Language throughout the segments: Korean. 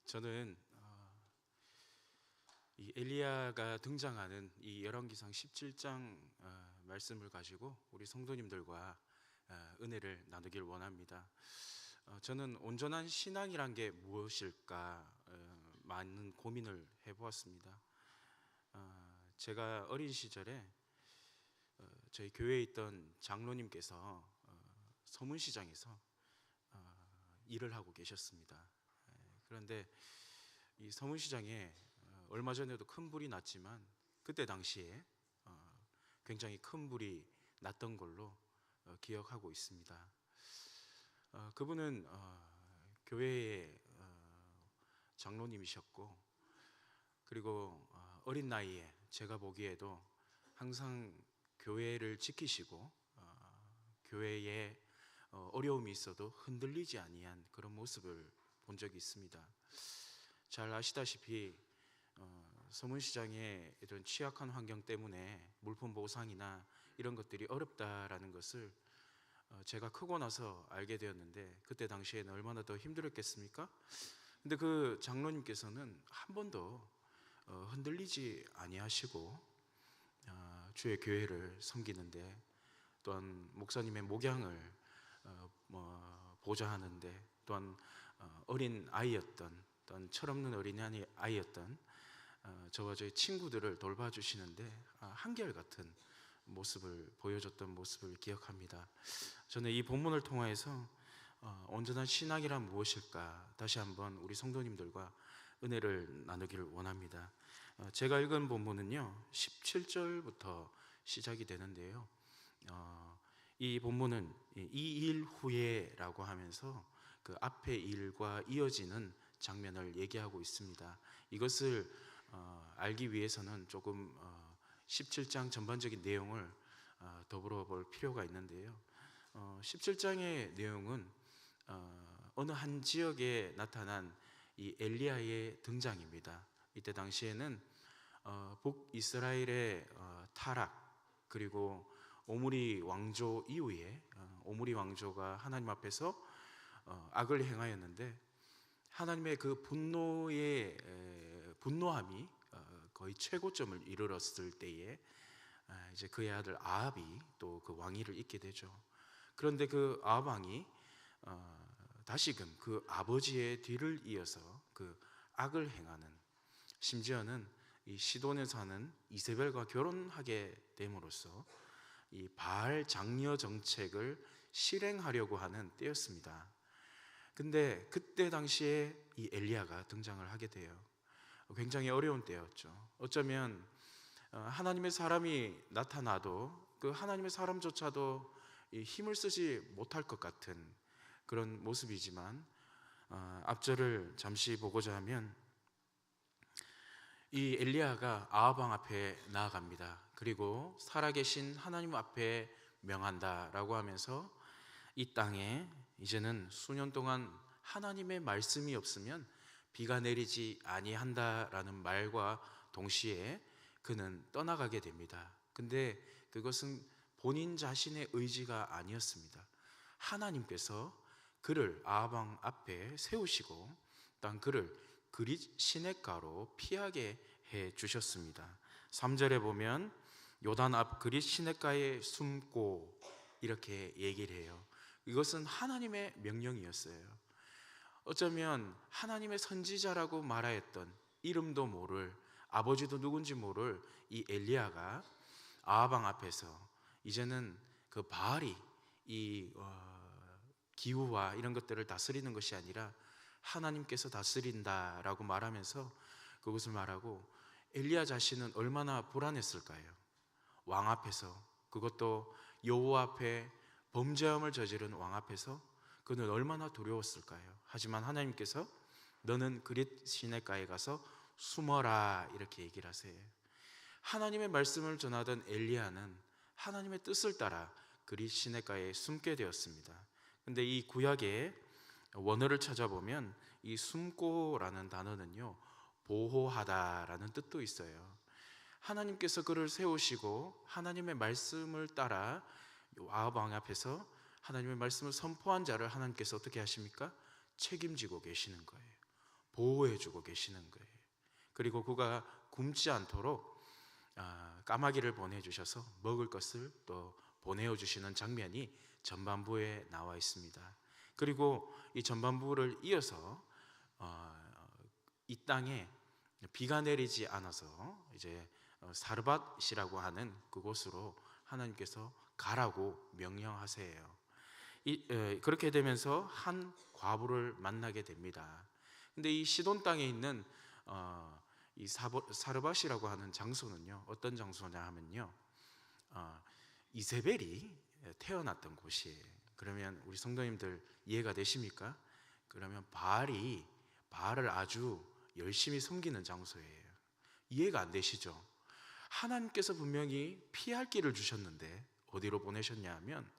저는 이 엘리야가 등장하는 이 열왕기상 17장 말씀을 가지고 우리 성도님들과 은혜를 나누길 원합니다. 저는 온전한 신앙이란 게 무엇일까 많은 고민을 해보았습니다. 제가 어린 시절에 저희 교회에 있던 장로님께서 서문시장에서 일을 하고 계셨습니다. 그런데 이 서문시장에 얼마 전에도 큰 불이 났지만 그때 당시에 굉장히 큰 불이 났던 걸로 기억하고 있습니다. 그분은 교회의 장로님이셨고, 그리고 어린 나이에 제가 보기에도 항상 교회를 지키시고 교회에 어려움이 있어도 흔들리지 아니한 그런 모습을 본 적이 있습니다. 잘 아시다시피 서문시장의 이런 취약한 환경 때문에 물품 보상이나 이런 것들이 어렵다라는 것을 제가 크고 나서 알게 되었는데, 그때 당시에는 얼마나 더 힘들었겠습니까? 근데 그 장로님께서는 한 번도 흔들리지 아니하시고 주의 교회를 섬기는데, 또한 목사님의 목양을 보좌하는데, 또한 어린 아이였던, 또한 철없는 어린 아이였던 저와 저희 친구들을 돌봐주시는데 한결같은 모습을 보여줬던 모습을 기억합니다. 저는 이 본문을 통해서 온전한 신앙이란 무엇일까 다시 한번 우리 성도님들과 은혜를 나누기를 원합니다. 제가 읽은 본문은요 17절부터 시작이 되는데요, 이 본문은 이 일 후에라고 하면서 그 앞의 일과 이어지는 장면을 얘기하고 있습니다. 이것을 알기 위해서는 조금 17장 전반적인 내용을 더불어 볼 필요가 있는데요, 17장의 내용은 어느 한 지역에 나타난 이 엘리야의 등장입니다. 이때 당시에는 북이스라엘의 타락, 그리고 오므리 왕조 이후에 오므리 왕조가 하나님 앞에서 악을 행하였는데, 하나님의 그 분노함이 거의 최고점을 이르렀을 때에 이제 그의 아들 아합이 또 그 왕위를 잇게 되죠. 그런데 그 아합 왕이 다시금 그 아버지의 뒤를 이어서 그 악을 행하는, 심지어는 이 시돈에 사는 이세벨과 결혼하게 됨으로써 이 바알 장려 정책을 실행하려고 하는 때였습니다. 근데 그때 당시에 이 엘리야가 등장을 하게 돼요. 굉장히 어려운 때였죠. 어쩌면 하나님의 사람이 나타나도 그 하나님의 사람조차도 힘을 쓰지 못할 것 같은 그런 모습이지만, 앞절을 잠시 보고자 하면 이 엘리야가 아합 왕 앞에 나아갑니다. 그리고 살아계신 하나님 앞에 명한다라고 하면서 이 땅에 이제는 수년 동안 하나님의 말씀이 없으면 비가 내리지 아니한다라는 말과 동시에 그는 떠나가게 됩니다. 근데 그것은 본인 자신의 의지가 아니었습니다. 하나님께서 그를 아합 왕 앞에 세우시고 또 그를 그릿 시냇가로 피하게 해 주셨습니다. 3절에 보면 요단 앞 그릿 시냇가에 숨고 이렇게 얘기를 해요. 이것은 하나님의 명령이었어요. 어쩌면 하나님의 선지자라고 말하였던, 이름도 모를, 아버지도 누군지 모를 이 엘리야가 아합 왕 앞에서 이제는 그 바알이 이 기후와 이런 것들을 다스리는 것이 아니라 하나님께서 다스린다라고 말하면서 그것을 말하고, 엘리야 자신은 얼마나 불안했을까요? 왕 앞에서, 그것도 여호와 앞에 범죄함을 저지른 왕 앞에서 그는 얼마나 두려웠을까요? 하지만 하나님께서 너는 그릿 시냇가에 가서 숨어라 이렇게 얘기를 하세요. 하나님의 말씀을 전하던 엘리야는 하나님의 뜻을 따라 그릿 시냇가에 숨게 되었습니다. 근데 이 구약의 원어를 찾아보면 이 숨고라는 단어는요 보호하다라는 뜻도 있어요. 하나님께서 그를 세우시고 하나님의 말씀을 따라 아합 왕 앞에서 하나님의 말씀을 선포한 자를 하나님께서 어떻게 하십니까? 책임지고 계시는 거예요. 보호해주고 계시는 거예요. 그리고 그가 굶지 않도록 까마귀를 보내주셔서 먹을 것을 또 보내어 주시는 장면이 전반부에 나와 있습니다. 그리고 이 전반부를 이어서 이 땅에 비가 내리지 않아서 이제 사르밧이라고 하는 그곳으로 하나님께서 가라고 명령하세요. 그렇게 되면서 한 과부를 만나게 됩니다. 근데 이 시돈 땅에 있는 이 사르밧이라고 하는 장소는요, 어떤 장소냐 하면요, 이세벨이 태어났던 곳이에요. 그러면 우리 성도님들 이해가 되십니까? 그러면 바알을 아주 열심히 섬기는 장소예요. 이해가 안 되시죠? 하나님께서 분명히 피할 길을 주셨는데 어디로 보내셨냐 하면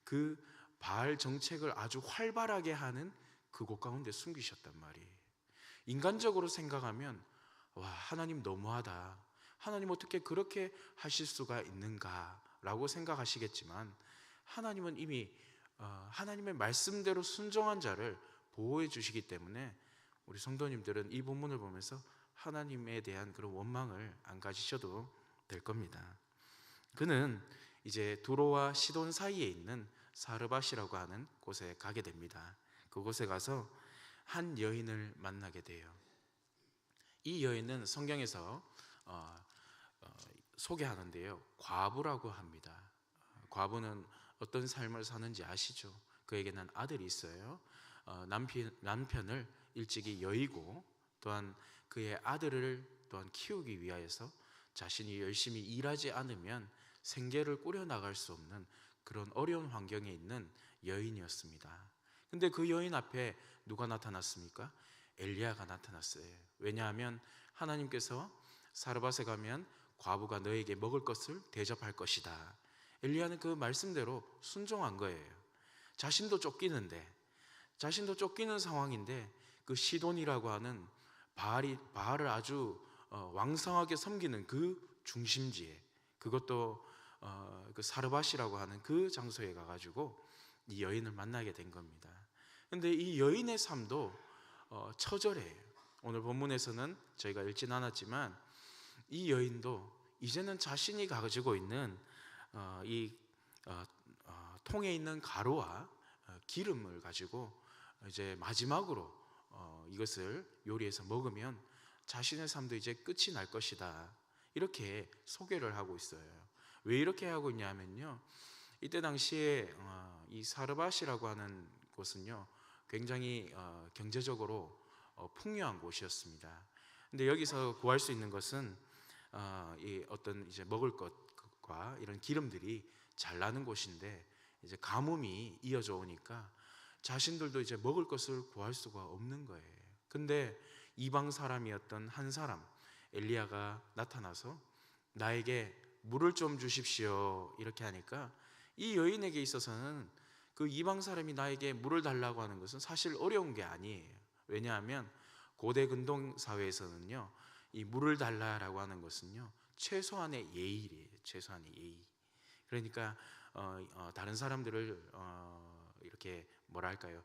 그 바알 정책을 아주 활발하게 하는 그곳 가운데 숨기셨단 말이에요. 인간적으로 생각하면 와, 하나님 너무하다, 하나님 어떻게 그렇게 하실 수가 있는가 라고 생각하시겠지만, 하나님은 이미 하나님의 말씀대로 순종한 자를 보호해 주시기 때문에 우리 성도님들은 이 본문을 보면서 하나님에 대한 그런 원망을 안 가지셔도 될 겁니다. 그는 이제 두로와 시돈 사이에 있는 사르밧이라고 하는 곳에 가게 됩니다. 그곳에 가서 한 여인을 만나게 돼요. 이 여인은 성경에서 소개하는데요, 과부라고 합니다. 과부는 어떤 삶을 사는지 아시죠? 그에게는 아들이 있어요. 남편을 일찍이 여의고 또한 그의 아들을 또한 키우기 위하여서 자신이 열심히 일하지 않으면 생계를 꾸려나갈 수 없는 그런 어려운 환경에 있는 여인이었습니다. 근데 그 여인 앞에 누가 나타났습니까? 엘리야가 나타났어요. 왜냐하면 하나님께서 사르밧에 가면 과부가 너에게 먹을 것을 대접할 것이다. 엘리야는 그 말씀대로 순종한 거예요. 자신도 쫓기는 상황인데 그 시돈이라고 하는 바알을 아주 왕성하게 섬기는 그 중심지에, 그것도 그 사르밧이라고 하는 그 장소에 가가지고 이 여인을 만나게 된 겁니다. 근데 이 여인의 삶도 처절해요. 오늘 본문에서는 저희가 읽진 않았지만 이 여인도 이제는 자신이 가지고 있는 이 통에 있는 가루와 기름을 가지고 이제 마지막으로 이것을 요리해서 먹으면 자신의 삶도 이제 끝이 날 것이다, 이렇게 소개를 하고 있어요. 왜 이렇게 하고 있냐면요, 이때 당시에 이 사르밧이라고 하는 곳은요 굉장히 경제적으로 풍요한 곳이었습니다. 근데 여기서 구할 수 있는 것은 이 어떤 이제 먹을 것과 이런 기름들이 잘 나는 곳인데, 이제 가뭄이 이어져 오니까 자신들도 이제 먹을 것을 구할 수가 없는 거예요. 근데 이방 사람이었던 한 사람 엘리야가 나타나서 나에게 물을 좀 주십시오 이렇게 하니까, 이 여인에게 있어서는 그 이방 사람이 나에게 물을 달라고 하는 것은 사실 어려운 게 아니에요. 왜냐하면 고대 근동 사회에서는요, 이 물을 달라라고 하는 것은요 최소한의 예의예요. 최소한의 예의. 그러니까 다른 사람들을 이렇게 뭐랄까요,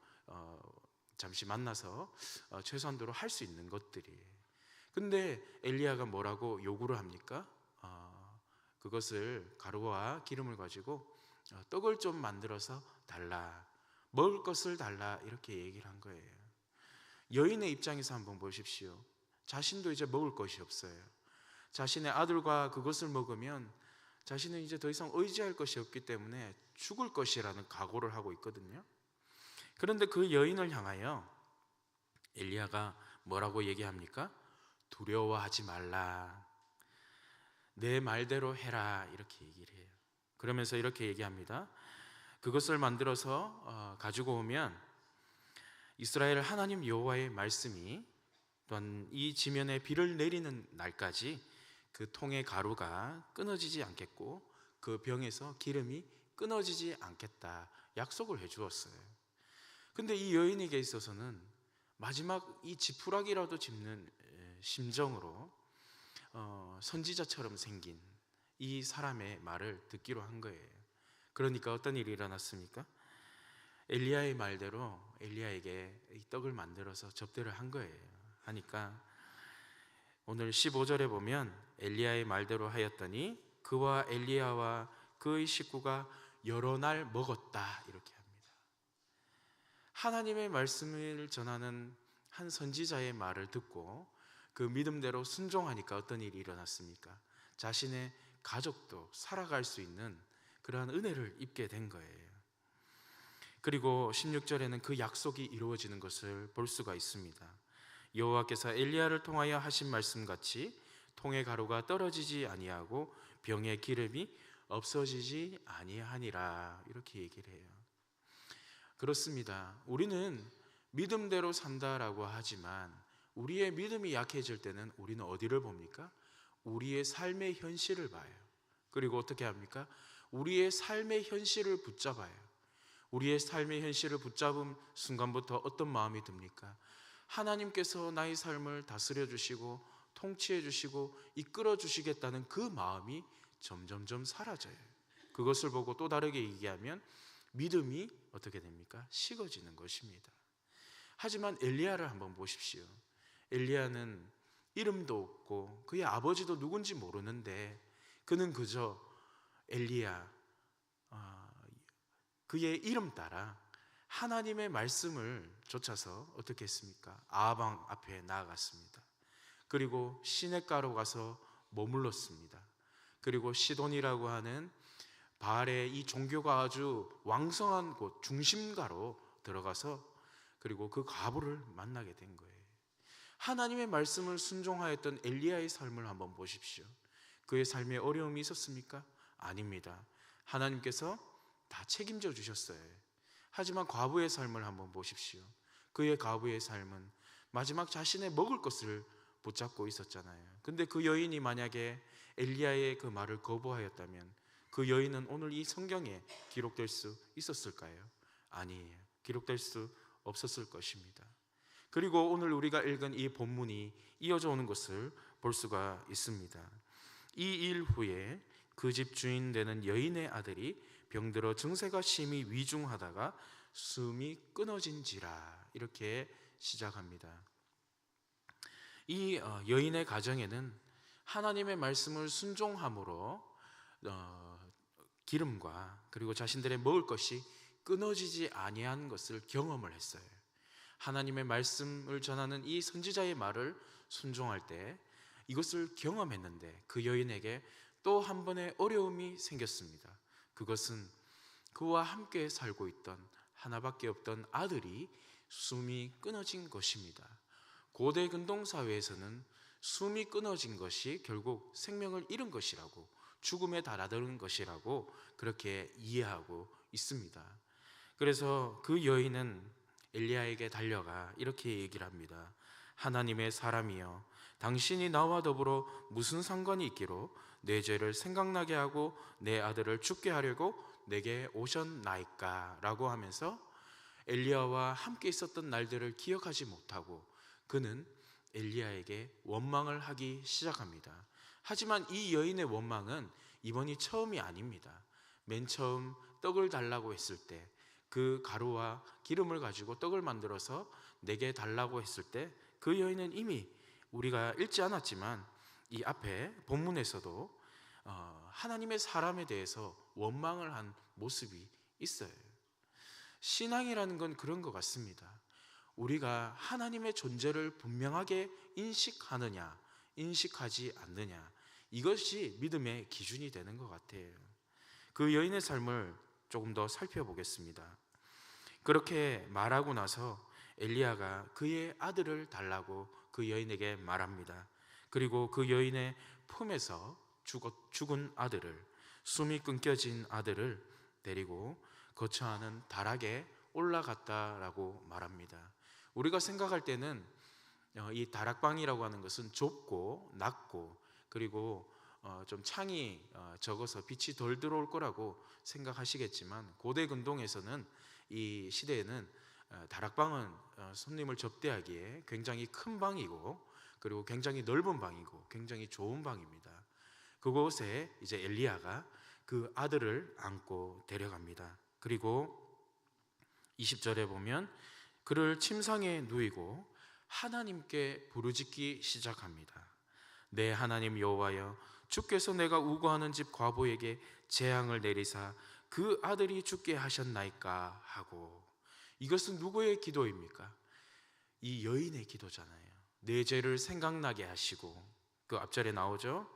잠시 만나서 최소한도로 할 수 있는 것들이에요. 근데 엘리야가 뭐라고 요구를 합니까? 그것을 가루와 기름을 가지고 떡을 좀 만들어서 달라, 먹을 것을 달라, 이렇게 얘기를 한 거예요. 여인의 입장에서 한번 보십시오. 자신도 이제 먹을 것이 없어요. 자신의 아들과 그것을 먹으면 자신은 이제 더 이상 의지할 것이 없기 때문에 죽을 것이라는 각오를 하고 있거든요. 그런데 그 여인을 향하여 엘리야가 뭐라고 얘기합니까? 두려워하지 말라, 내 말대로 해라, 이렇게 얘기를 해요. 그러면서 이렇게 얘기합니다. 그것을 만들어서 가지고 오면 이스라엘 하나님 여호와의 말씀이 또한 이 지면에 비를 내리는 날까지 그 통의 가루가 끊어지지 않겠고 그 병에서 기름이 끊어지지 않겠다 약속을 해 주었어요. 근데 이 여인에게 있어서는 마지막 이 지푸라기라도 짚는 심정으로 선지자처럼 생긴 이 사람의 말을 듣기로 한 거예요. 그러니까 어떤 일이 일어났습니까? 엘리야의 말대로 엘리야에게 이 떡을 만들어서 접대를 한 거예요. 하니까 오늘 15절에 보면 엘리야의 말대로 하였더니 그와 엘리야와 그의 식구가 여러 날 먹었다 이렇게 합니다. 하나님의 말씀을 전하는 한 선지자의 말을 듣고 그 믿음대로 순종하니까 어떤 일이 일어났습니까? 자신의 가족도 살아갈 수 있는 그러한 은혜를 입게 된 거예요. 그리고 16절에는 그 약속이 이루어지는 것을 볼 수가 있습니다. 여호와께서 엘리야를 통하여 하신 말씀같이 통의 가루가 떨어지지 아니하고 병의 기름이 없어지지 아니하니라 이렇게 얘기를 해요. 그렇습니다. 우리는 믿음대로 산다라고 하지만 우리의 믿음이 약해질 때는 우리는 어디를 봅니까? 우리의 삶의 현실을 봐요. 그리고 어떻게 합니까? 우리의 삶의 현실을 붙잡아요. 우리의 삶의 현실을 붙잡은 순간부터 어떤 마음이 듭니까? 하나님께서 나의 삶을 다스려 주시고 통치해 주시고 이끌어 주시겠다는 그 마음이 점점점 사라져요. 그것을 보고 또 다르게 얘기하면 믿음이 어떻게 됩니까? 식어지는 것입니다. 하지만 엘리야를 한번 보십시오. 엘리야는 이름도 없고 그의 아버지도 누군지 모르는데 그는 그저 엘리야, 그의 이름 따라 하나님의 말씀을 좇아서 어떻게 했습니까? 아방 앞에 나아갔습니다. 그리고 시냇가로 가서 머물렀습니다. 그리고 시돈이라고 하는 바알의 이 종교가 아주 왕성한 곳 중심가로 들어가서 그리고 그 과부를 만나게 된 거예요. 하나님의 말씀을 순종하였던 엘리야의 삶을 한번 보십시오. 그의 삶에 어려움이 있었습니까? 아닙니다. 하나님께서 다 책임져 주셨어요. 하지만 과부의 삶을 한번 보십시오. 그의 과부의 삶은 마지막 자신의 먹을 것을 붙잡고 있었잖아요. 근데 그 여인이 만약에 엘리야의 그 말을 거부하였다면 그 여인은 오늘 이 성경에 기록될 수 있었을까요? 아니에요. 기록될 수 없었을 것입니다. 그리고 오늘 우리가 읽은 이 본문이 이어져 오는 것을 볼 수가 있습니다. 이 일 후에 그 집 주인 되는 여인의 아들이 병들어 증세가 심히 위중하다가 숨이 끊어진지라 이렇게 시작합니다. 이 여인의 가정에는 하나님의 말씀을 순종함으로 기름과 그리고 자신들의 먹을 것이 끊어지지 아니한 것을 경험을 했어요. 하나님의 말씀을 전하는 이 선지자의 말을 순종할 때 이것을 경험했는데 그 여인에게 또 한 번의 어려움이 생겼습니다. 그것은 그와 함께 살고 있던 하나밖에 없던 아들이 숨이 끊어진 것입니다. 고대 근동사회에서는 숨이 끊어진 것이 결국 생명을 잃은 것이라고, 죽음에 달아드는 것이라고 그렇게 이해하고 있습니다. 그래서 그 여인은 엘리야에게 달려가 이렇게 얘기를 합니다. 하나님의 사람이여, 당신이 나와 더불어 무슨 상관이 있기로 내 죄를 생각나게 하고 내 아들을 죽게 하려고 내게 오셨나이까? 라고 하면서 엘리야와 함께 있었던 날들을 기억하지 못하고 그는 엘리야에게 원망을 하기 시작합니다. 하지만 이 여인의 원망은 이번이 처음이 아닙니다. 맨 처음 떡을 달라고 했을 때, 그 가루와 기름을 가지고 떡을 만들어서 내게 달라고 했을 때 그 여인은 이미 우리가 읽지 않았지만 이 앞에 본문에서도 하나님의 사람에 대해서 원망을 한 모습이 있어요. 신앙이라는 건 그런 것 같습니다. 우리가 하나님의 존재를 분명하게 인식하느냐, 인식하지 않느냐, 이것이 믿음의 기준이 되는 것 같아요. 그 여인의 삶을 조금 더 살펴보겠습니다. 그렇게 말하고 나서 엘리야가 그의 아들을 달라고 그 여인에게 말합니다. 그리고 그 여인의 품에서 죽은 아들을, 숨이 끊겨진 아들을 데리고 거처하는 다락에 올라갔다라고 말합니다. 우리가 생각할 때는 이 다락방이라고 하는 것은 좁고 낮고 그리고 좀 창이 적어서 빛이 덜 들어올 거라고 생각하시겠지만 고대 근동에서는 이 시대에는 다락방은 손님을 접대하기에 굉장히 큰 방이고 그리고 굉장히 넓은 방이고 굉장히 좋은 방입니다. 그곳에 이제 엘리야가 그 아들을 안고 데려갑니다. 그리고 20절에 보면 그를 침상에 누이고 하나님께 부르짖기 시작합니다. 내 하나님 여호와여, 주께서 내가 우거하는 집 과부에게 재앙을 내리사 그 아들이 죽게 하셨나이까 하고. 이것은 누구의 기도입니까? 이 여인의 기도잖아요. 내 죄를 생각나게 하시고, 그 앞절에 나오죠.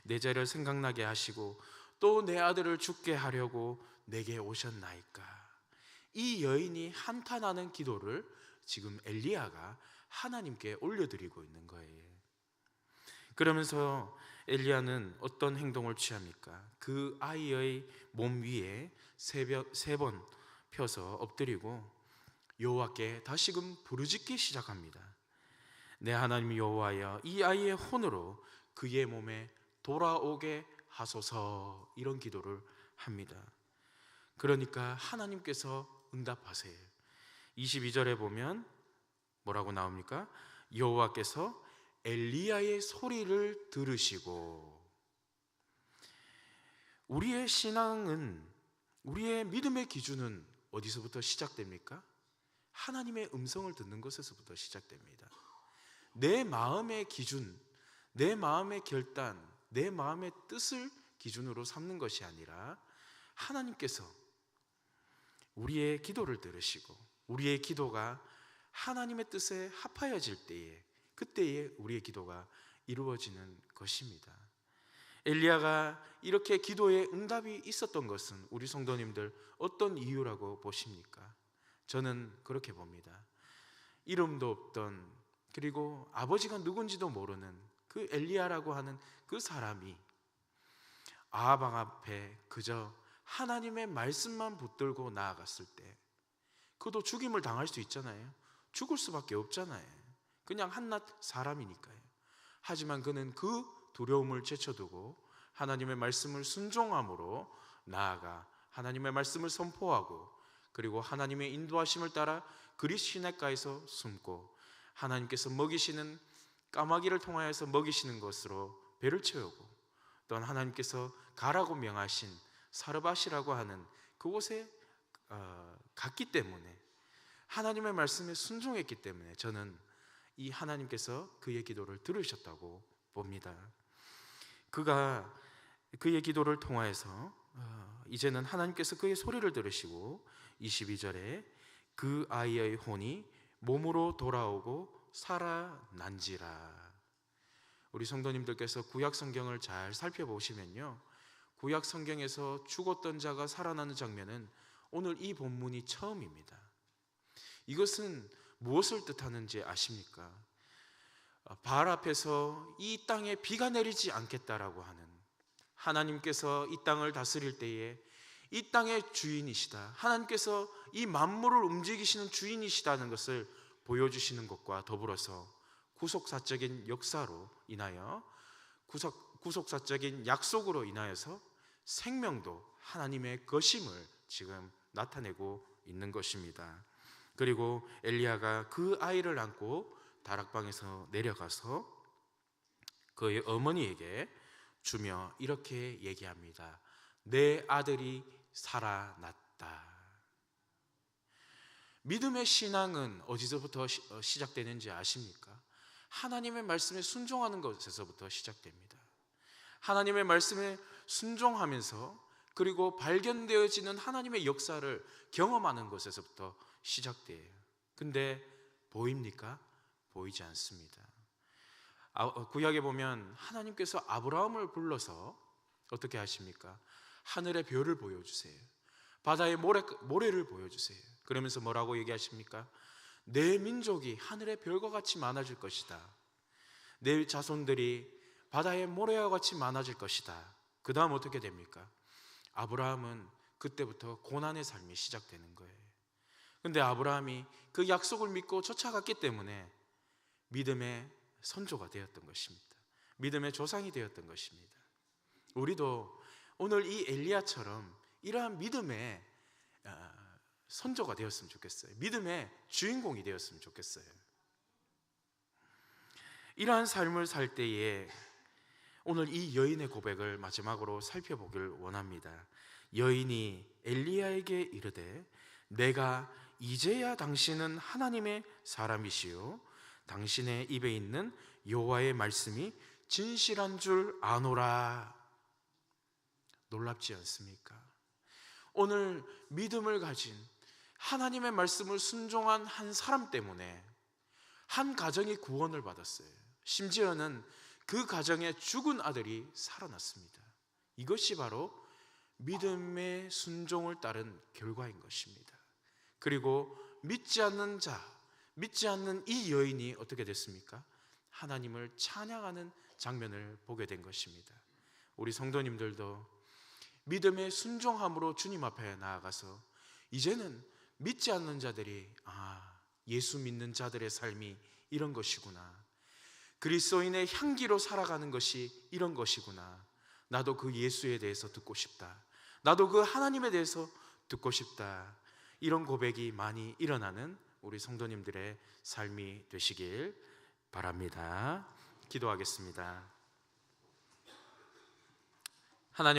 내 죄를 생각나게 하시고 또 내 아들을 죽게 하려고 내게 오셨나이까. 이 여인이 한탄하는 기도를 지금 엘리야가 하나님께 올려드리고 있는 거예요. 그러면서 엘리야는 어떤 행동을 취합니까? 그 아이의 몸 위에 세 번 펴서 엎드리고 여호와께 다시금 부르짖기 시작합니다. 내 하나님 여호와여, 이 아이의 혼으로 그의 몸에 돌아오게 하소서. 이런 기도를 합니다. 그러니까 하나님께서 응답하세요. 22절에 보면 뭐라고 나옵니까? 여호와께서 엘리야의 소리를 들으시고. 우리의 신앙은, 우리의 믿음의 기준은 어디서부터 시작됩니까? 하나님의 음성을 듣는 것에서부터 시작됩니다. 내 마음의 기준, 내 마음의 결단, 내 마음의 뜻을 기준으로 삼는 것이 아니라 하나님께서 우리의 기도를 들으시고 우리의 기도가 하나님의 뜻에 합하여질 때에, 그때에 우리의 기도가 이루어지는 것입니다. 엘리야가 이렇게 기도에 응답이 있었던 것은 우리 성도님들 어떤 이유라고 보십니까? 저는 그렇게 봅니다. 이름도 없던, 그리고 아버지가 누군지도 모르는 그 엘리야라고 하는 그 사람이 아합 왕 앞에 그저 하나님의 말씀만 붙들고 나아갔을 때, 그도 죽임을 당할 수 있잖아요. 죽을 수밖에 없잖아요. 그냥 한낱 사람이니까요. 하지만 그는 그 두려움을 제쳐두고 하나님의 말씀을 순종함으로 나아가 하나님의 말씀을 선포하고, 그리고 하나님의 인도하심을 따라 그릿 시냇가에서 숨고 하나님께서 먹이시는 까마귀를 통하여서 먹이시는 것으로 배를 채우고, 또한 하나님께서 가라고 명하신 사르밧이라고 하는 그곳에 갔기 때문에, 하나님의 말씀에 순종했기 때문에 저는 이 하나님께서 그의 기도를 들으셨다고 봅니다. 그가 그의 기도를 통하여서 이제는 하나님께서 그의 소리를 들으시고 22절에 그 아이의 혼이 몸으로 돌아오고 살아난지라. 우리 성도님들께서 구약 성경을 잘 살펴보시면요, 구약 성경에서 죽었던 자가 살아나는 장면은 오늘 이 본문이 처음입니다. 이것은 무엇을 뜻하는지 아십니까? 바알 앞에서 이 땅에 비가 내리지 않겠다라고 하는, 하나님께서 이 땅을 다스릴 때에 이 땅의 주인이시다, 하나님께서 이 만물을 움직이시는 주인이시다는 것을 보여주시는 것과 더불어서 구속사적인 역사로 인하여, 구속사적인 약속으로 인하여서 생명도 하나님의 것임을 지금 나타내고 있는 것입니다. 그리고 엘리야가 그 아이를 안고 다락방에서 내려가서 그의 어머니에게 주며 이렇게 얘기합니다. 내 아들이 살아났다. 믿음의 신앙은 어디서부터 시작되는지 아십니까? 하나님의 말씀에 순종하는 것에서부터 시작됩니다. 하나님의 말씀에 순종하면서, 그리고 발견되어지는 하나님의 역사를 경험하는 것에서부터 시작돼요. 근데 보입니까? 보이지 않습니다. 구약에 보면 하나님께서 아브라함을 불러서 어떻게 하십니까? 하늘의 별을 보여주세요, 바다의 모래를 보여주세요. 그러면서 뭐라고 얘기하십니까? 내 민족이 하늘의 별과 같이 많아질 것이다, 내 자손들이 바다의 모래와 같이 많아질 것이다. 그 다음 어떻게 됩니까? 아브라함은 그때부터 고난의 삶이 시작되는 거예요. 근데 아브라함이 그 약속을 믿고 쫓아갔기 때문에 믿음의 선조가 되었던 것입니다. 믿음의 조상이 되었던 것입니다. 우리도 오늘 이 엘리야처럼 이러한 믿음의 선조가 되었으면 좋겠어요. 믿음의 주인공이 되었으면 좋겠어요. 이러한 삶을 살 때에 오늘 이 여인의 고백을 마지막으로 살펴보길 원합니다. 여인이 엘리야에게 이르되 내가 이제야 당신은 하나님의 사람이시요 당신의 입에 있는 여호와의 말씀이 진실한 줄 아노라. 놀랍지 않습니까? 오늘 믿음을 가진 하나님의 말씀을 순종한 한 사람 때문에 한 가정이 구원을 받았어요. 심지어는 그 가정의 죽은 아들이 살아났습니다. 이것이 바로 믿음의 순종을 따른 결과인 것입니다. 그리고 믿지 않는 자, 믿지 않는 이 여인이 어떻게 됐습니까? 하나님을 찬양하는 장면을 보게 된 것입니다. 우리 성도님들도 믿음의 순종함으로 주님 앞에 나아가서 이제는 믿지 않는 자들이 예수 믿는 자들의 삶이 이런 것이구나, 그리스도인의 향기로 살아가는 것이 이런 것이구나, 나도 그 예수에 대해서 듣고 싶다, 나도 그 하나님에 대해서 듣고 싶다, 이런 고백이 많이 일어나는 우리 성도님들의 삶이 되시길 바랍니다. 기도하겠습니다.